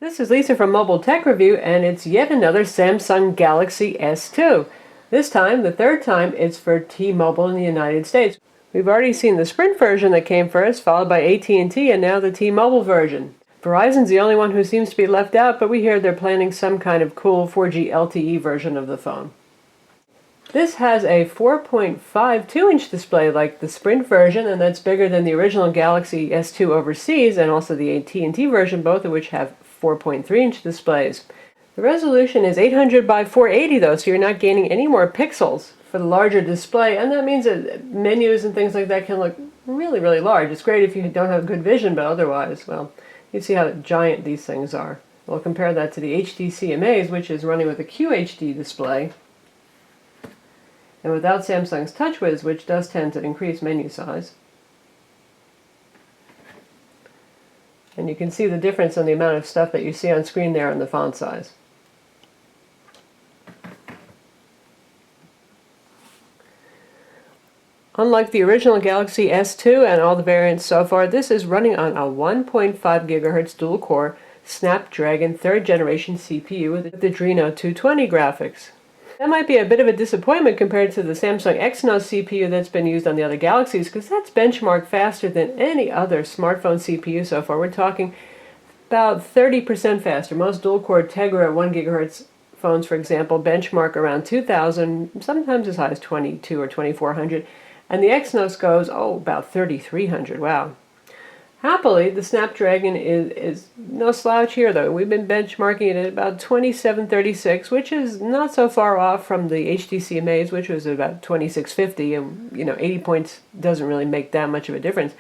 This is Lisa from Mobile Tech Review, and it's yet another Samsung Galaxy S2. This time, the third time, it's for T-Mobile in the United States. We've already seen the Sprint version that came first, followed by AT&T, and now the T-Mobile version. Verizon's the only one who seems to be left out, but we hear they're planning some kind of cool 4G LTE version of the phone. This has a 4.52-inch display like the Sprint version, and that's bigger than the original Galaxy S2 overseas, and also the AT&T version, both of which have 4.3-inch displays. The resolution is 800 by 480 though, so you're not gaining any more pixels for the larger display, and that means that menus and things like that can look really, really large. It's great if you don't have good vision, but otherwise, well, you see how giant these things are. We'll compare that to the HD CMAs, which is running with a QHD display, and without Samsung's TouchWiz, which does tend to increase menu size. And you can see the difference in the amount of stuff that you see on screen there and the font size. Unlike the original Galaxy S2 and all the variants so far, this is running on a 1.5 GHz dual-core Snapdragon 3rd generation CPU with the Adreno 220 graphics. That might be a bit of a disappointment compared to the Samsung Exynos CPU that's been used on the other Galaxies, because that's benchmarked faster than any other smartphone CPU so far. We're talking about 30% faster. Most dual-core Tegra 1 GHz phones, for example, benchmark around 2,000, sometimes as high as 2,200 or 2,400, and the Exynos goes, about 3,300. Wow. Happily, the Snapdragon is no slouch here, though. We've been benchmarking it at about 2736, which is not so far off from the HD CMAs, which was about 2650, and 80 points doesn't really make that much of a difference.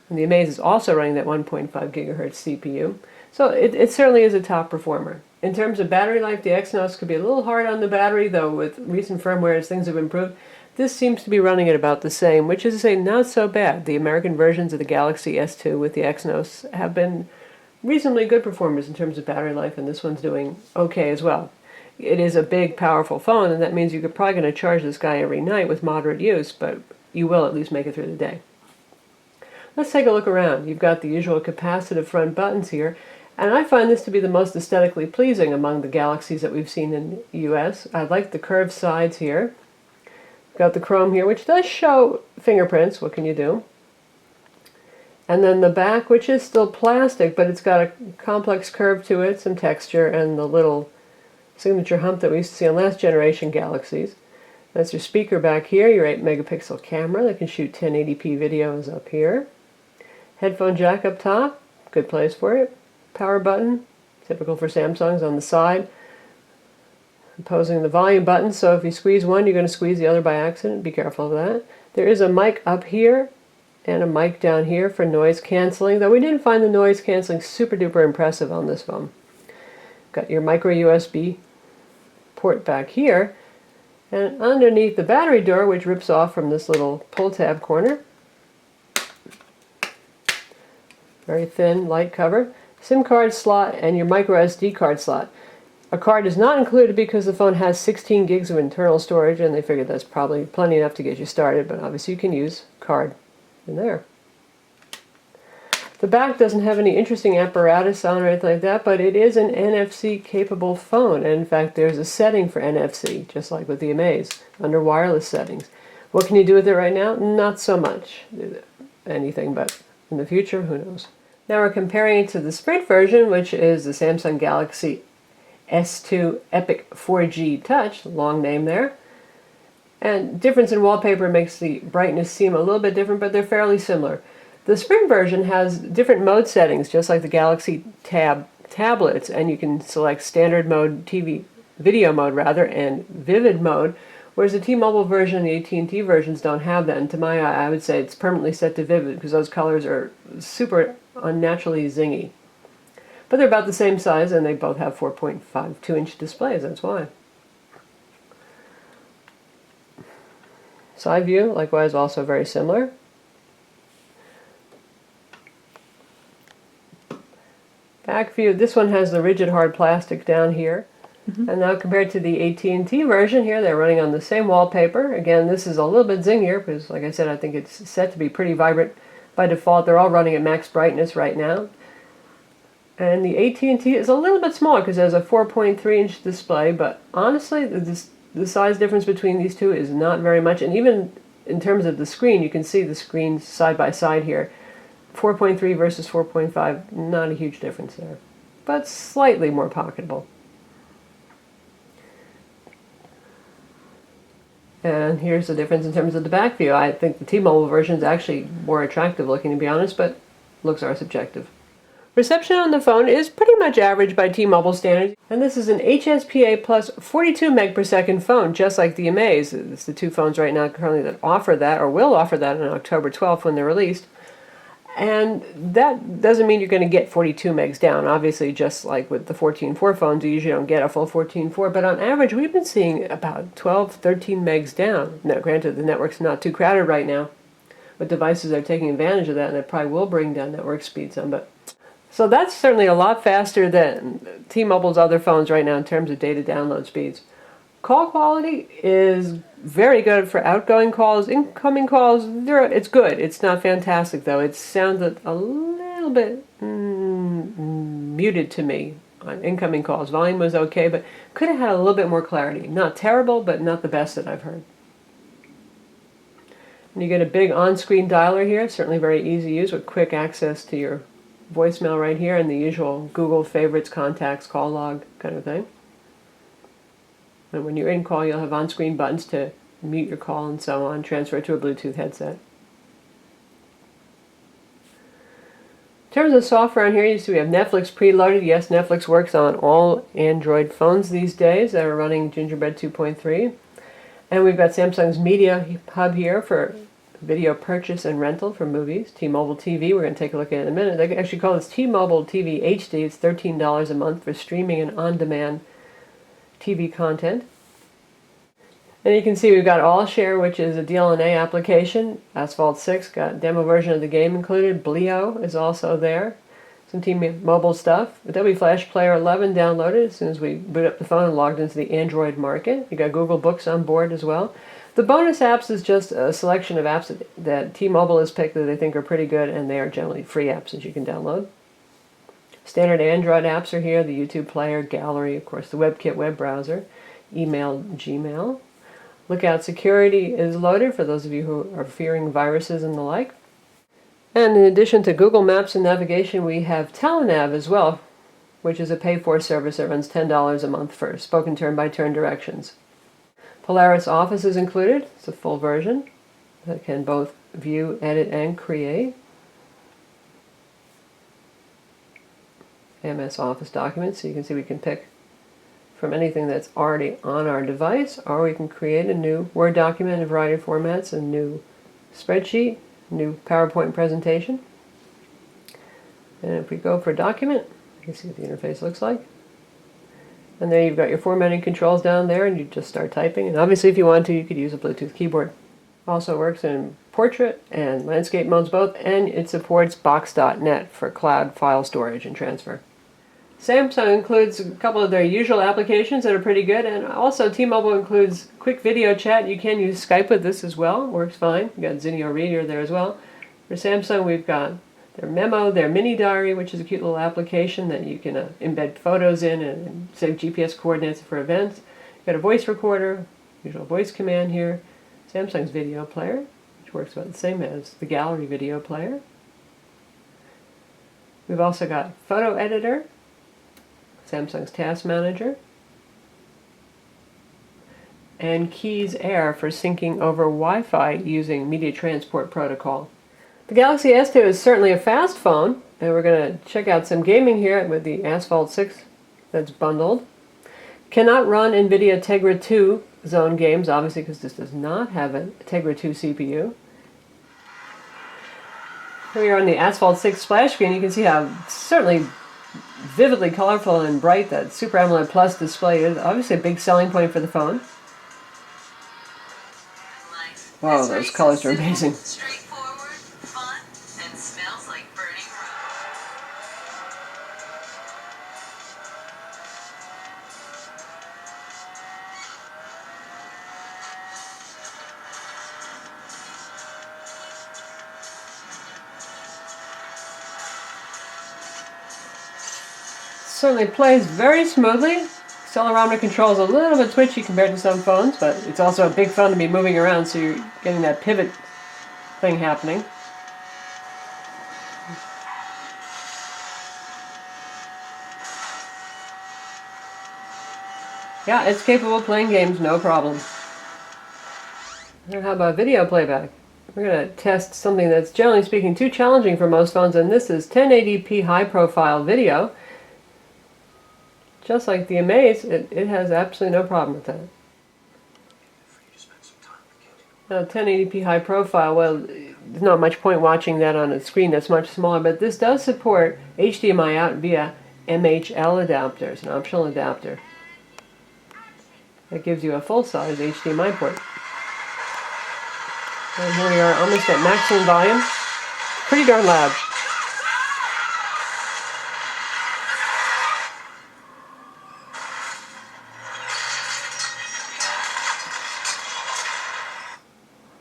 And the Amaze is also running that 1.5 gigahertz CPU, so it certainly is a top performer. In terms of battery life, the Exynos could be a little hard on the battery, though with recent firmware as things have improved. This seems to be running at about the same, which is to say not so bad. The American versions of the Galaxy S2 with the Exynos have been reasonably good performers in terms of battery life, and this one's doing okay as well. It is a big, powerful phone, and that means you're probably going to charge this guy every night with moderate use, but you will at least make it through the day. Let's take a look around. You've got the usual capacitive front buttons here, and I find this to be the most aesthetically pleasing among the Galaxies that we've seen in the US. I like the curved sides here. Got the chrome here, which does show fingerprints. What can you do? And then the back, which is still plastic, but it's got a complex curve to it, some texture, and the little signature hump that we used to see on last generation Galaxies. That's your speaker back here, your 8 megapixel camera that can shoot 1080p videos up here. Headphone jack up top, good place for it. Power button, typical for Samsungs, on the side. Opposing the volume button, so if you squeeze one, you're going to squeeze the other by accident. Be careful of that. There is a mic up here and a mic down here for noise canceling, though we didn't find the noise canceling super duper impressive on this phone. Got your micro USB port back here, and underneath the battery door, which rips off from this little pull tab corner, very thin, light cover, SIM card slot and your micro SD card slot. A card is not included because the phone has 16 gigs of internal storage, and they figured that's probably plenty enough to get you started, but obviously you can use card in there. The back doesn't have any interesting apparatus on or anything like that, but it is an NFC-capable phone, and in fact there's a setting for NFC, just like with the Amaze, under wireless settings. What can you do with it right now? Not so much. Anything, but in the future, who knows. Now we're comparing it to the Sprint version, which is the Samsung Galaxy S2 Epic 4G Touch, long name there. And difference in wallpaper makes the brightness seem a little bit different, but they're fairly similar. The Sprint version has different mode settings, just like the Galaxy Tab tablets, and you can select standard mode, video mode rather, and vivid mode, whereas the T-Mobile version and the AT&T versions don't have that. And to my eye, I would say it's permanently set to vivid because those colors are super unnaturally zingy. But they're about the same size, and they both have 4.52-inch displays, that's why. Side view, likewise, also very similar. Back view, this one has the rigid hard plastic down here. And now compared to the AT&T version here, they're running on the same wallpaper. Again, this is a little bit zingier because, like I said, I think it's set to be pretty vibrant by default. They're all running at max brightness right now. And the AT&T is a little bit smaller because it has a 4.3-inch display, but honestly, the size difference between these two is not very much. And even in terms of the screen, you can see the screens side by side here. 4.3 versus 4.5, not a huge difference there, but slightly more pocketable. And here's the difference in terms of the back view. I think the T-Mobile version is actually more attractive looking, to be honest, but looks are subjective. Reception on the phone is pretty much average by T-Mobile standards, and this is an HSPA plus 42 meg per second phone, just like the Amaze. It's the two phones right now currently that offer that, or will offer that on October 12th when they're released. And that doesn't mean you're going to get 42 megs down. Obviously, just like with the 14.4 phones, you usually don't get a full 14.4, but on average, we've been seeing about 12, 13 megs down. Now, granted, the network's not too crowded right now, but devices are taking advantage of that, and it probably will bring down network speed some. But so that's certainly a lot faster than T-Mobile's other phones right now in terms of data download speeds. Call quality is very good for outgoing calls. Incoming calls, it's good. It's not fantastic, though. It sounded a little bit muted to me on incoming calls. Volume was okay, but could have had a little bit more clarity. Not terrible, but not the best that I've heard. And you get a big on-screen dialer here. Certainly very easy to use with quick access to your voicemail right here and the usual Google favorites, contacts, call log kind of thing. And when you're in call, you'll have on-screen buttons to mute your call and so on, transfer to a Bluetooth headset. In terms of software on here, you see we have Netflix preloaded. Yes, Netflix works on all Android phones these days that are running Gingerbread 2.3. And we've got Samsung's Media Hub here for video purchase and rental for movies. T-Mobile TV, we're going to take a look at it in a minute. They actually call this T-Mobile TV HD. It's $13 a month for streaming and on-demand TV content. And you can see we've got AllShare, which is a DLNA application. Asphalt 6 got a demo version of the game included. Bleo is also there. Some T-Mobile stuff. Adobe Flash Player 11 downloaded as soon as we boot up the phone and logged into the Android market. You got Google Books on board as well. The bonus apps is just a selection of apps that T-Mobile has picked that they think are pretty good, and they are generally free apps that you can download. Standard Android apps are here, the YouTube player, gallery, of course, the WebKit web browser, email, Gmail. Lookout Security is loaded for those of you who are fearing viruses and the like. And in addition to Google Maps and navigation, we have Telenav as well, which is a pay-for service that runs $10 a month for spoken turn-by-turn directions. Polaris Office is included. It's a full version that can both view, edit, and create. MS Office documents, so you can see we can pick from anything that's already on our device, or we can create a new Word document in a variety of formats, a new spreadsheet, new PowerPoint presentation. And if we go for document, you can see what the interface looks like. And there you've got your formatting controls down there, and you just start typing. And obviously, if you want to, you could use a Bluetooth keyboard. Also works in portrait and landscape modes both, and it supports box.net for cloud file storage and transfer. Samsung includes a couple of their usual applications that are pretty good, and also T-Mobile includes quick video chat. You can use Skype with this as well. Works fine. You've got Zinio Reader there as well. For Samsung, we've got their Memo, their Mini Diary, which is a cute little application that you can embed photos in and save GPS coordinates for events. You've got a voice recorder, usual voice command here. Samsung's video player, which works about the same as the gallery video player. We've also got photo editor, Samsung's Task Manager, and Keys Air for syncing over Wi-Fi using Media Transport Protocol. The Galaxy S2 is certainly a fast phone, and we're going to check out some gaming here with the Asphalt 6 that's bundled. Cannot run NVIDIA Tegra 2 zone games, obviously, because this does not have a Tegra 2 CPU. Here we are on the Asphalt 6 splash screen. You can see how certainly vividly colorful and bright that Super AMOLED Plus display is. Obviously a big selling point for the phone. Wow, those colors are amazing. Straightforward, fun, and smells like burning rubber. certainly plays very smoothly. Accelerometer control is a little bit twitchy compared to some phones, but it's also a big phone to be moving around, so you're getting that pivot thing happening. Yeah, it's capable of playing games, no problem. And how about video playback? We're going to test something that's generally speaking too challenging for most phones, and this is 1080p high profile video. Just like the Amaze, it has absolutely no problem with that. Now 1080p high profile, well, there's not much point watching that on a screen that's much smaller, but this does support HDMI out via MHL adapter. It's an optional adapter. That gives you a full-size HDMI port. And here we are almost at maximum volume. Pretty darn loud.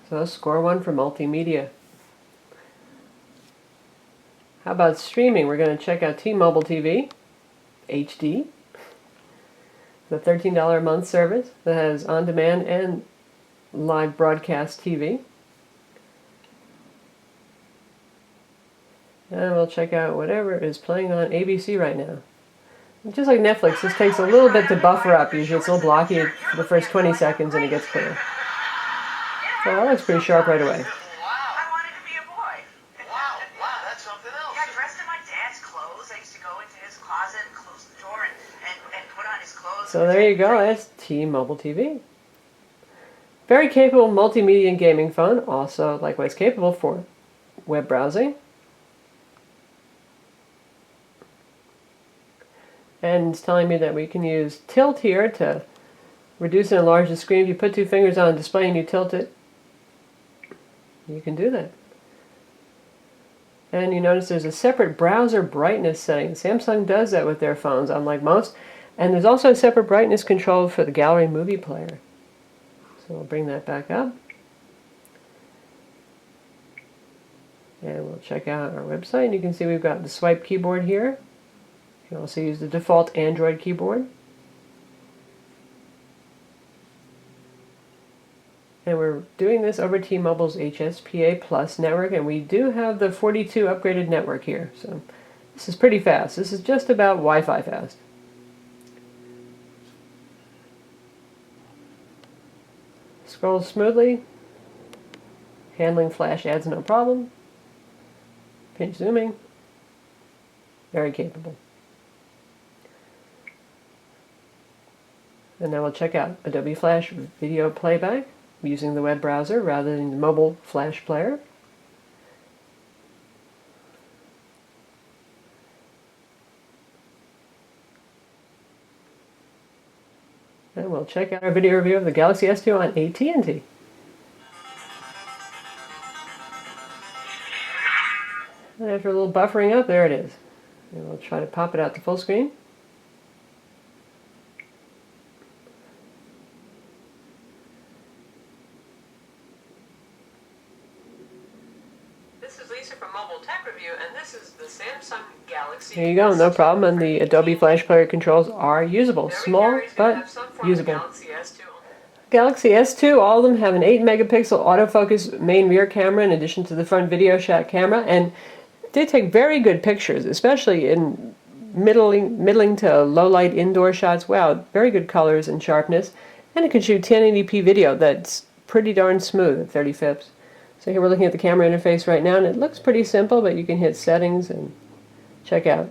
So score 1 for Multimedia. How about streaming? We're going to check out T-Mobile TV HD. The $13 a month service that has on-demand and live broadcast TV. And we'll check out whatever is playing on ABC right now. Just like Netflix, this takes a little bit to buffer up. Usually it's a little blocky for the first 20 seconds and it gets clear. So that looks pretty sharp right away. I wanted to be a boy. Wow, that's something else. Yeah, dressed in my dad's clothes. I used to go into his closet and close the door and put on his clothes. So there you go, that's T-Mobile TV. Very capable multimedia and gaming phone, also likewise capable for web browsing. And it's telling me that we can use tilt here to reduce and enlarge the screen. If you put two fingers on a display and you tilt it, you can do that. And you notice there's a separate browser brightness setting. Samsung does that with their phones, unlike most. And there's also a separate brightness control for the gallery movie player. So we'll bring that back up. And we'll check out our website. And you can see we've got the swipe keyboard here. You can also use the default Android keyboard. And we're doing this over T-Mobile's HSPA Plus network, and we do have the 42 upgraded network here. So this is pretty fast. This is just about Wi-Fi fast. Scrolls smoothly. Handling flash adds no problem. Pinch zooming. Very capable. And now we'll check out Adobe Flash video playback using the web browser rather than the mobile flash player. And we'll check out our video review of the Galaxy S2 on AT&T. And after a little buffering up, there it is. And we'll try to pop it out to full screen. This is Lisa from Mobile Tech Review, and this is the Samsung Galaxy. There you go, no problem, and the Adobe Flash Player controls are usable. Small, but usable. Galaxy S2, all of them have an 8 megapixel autofocus main rear camera in addition to the front video shot camera, and they take very good pictures, especially in middling to low light indoor shots. Wow, very good colors and sharpness, and it can shoot 1080p video that's pretty darn smooth at 30 fps. So here we're looking at the camera interface right now, and it looks pretty simple, but you can hit settings and check out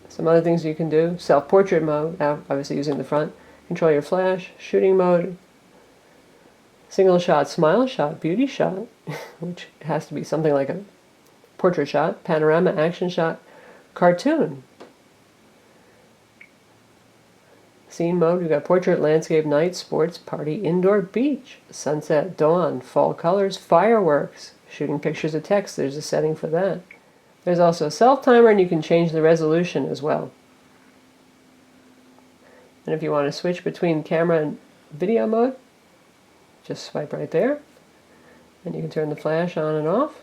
some other things you can do. Self-portrait mode, obviously using the front. Control your flash, shooting mode, single shot, smile shot, beauty shot, which has to be something like a portrait shot, panorama, action shot, cartoon. Scene mode, we've got portrait, landscape, night, sports, party, indoor, beach, sunset, dawn, fall colors, fireworks, shooting pictures of text. There's a setting for that. There's also a self-timer, and you can change the resolution as well. And if you want to switch between camera and video mode, just swipe right there, and you can turn the flash on and off.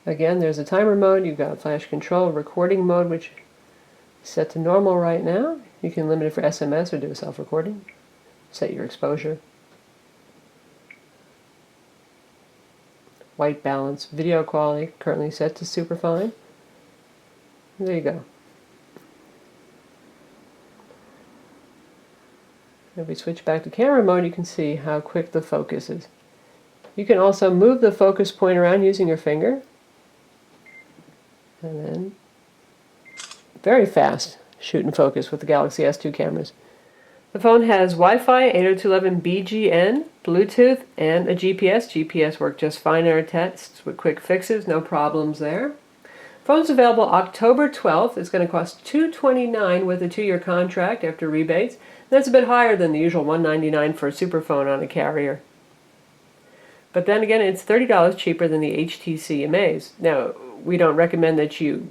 Again, there's a timer mode. You've got flash control, recording mode, which is set to normal right now. You can limit it for SMS or do a self-recording. Set your exposure. White balance, video quality, currently set to super fine. There you go. If we switch back to camera mode, you can see how quick the focus is. You can also move the focus point around using your finger. And then, very fast shoot and focus with the Galaxy S2 cameras. The phone has Wi-Fi, 802.11bgn, Bluetooth, and a GPS. GPS worked just fine in our tests with quick fixes, no problems there. Phone's available October 12th. It's going to cost $229 with a 2-year contract after rebates. That's a bit higher than the usual $199 for a super phone on a carrier. But then again, it's $30 cheaper than the HTC Amaze. Now, we don't recommend that you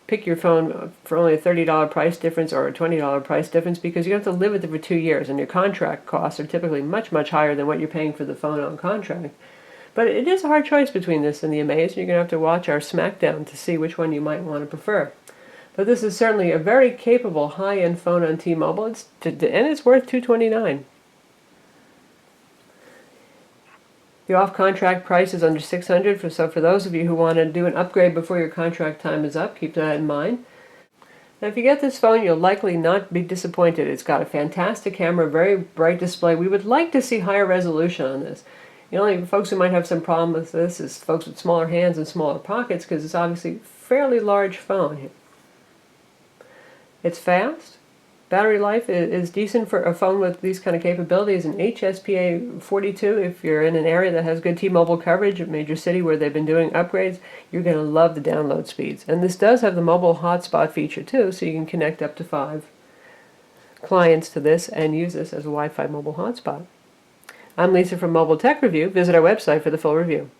pick your phone for only a $30 price difference or a $20 price difference because you have to live with it for 2 years, and your contract costs are typically much, much higher than what you're paying for the phone on contract. But it is a hard choice between this and the Amaze, and you're going to have to watch our Smackdown to see which one you might want to prefer. But this is certainly a very capable high-end phone on T-Mobile, and it's worth $229. The off-contract price is under $600, so for those of you who want to do an upgrade before your contract time is up, keep that in mind. Now, if you get this phone, you'll likely not be disappointed. It's got a fantastic camera, very bright display. We would like to see higher resolution on this. The only folks who might have some problem with this is folks with smaller hands and smaller pockets, because it's obviously a fairly large phone. It's fast. Battery life is decent for a phone with these kind of capabilities. An HSPA 42, if you're in an area that has good T-Mobile coverage, a major city where they've been doing upgrades, you're going to love the download speeds. And this does have the mobile hotspot feature too, so you can connect up to 5 clients to this and use this as a Wi-Fi mobile hotspot. I'm Lisa from Mobile Tech Review. Visit our website for the full review.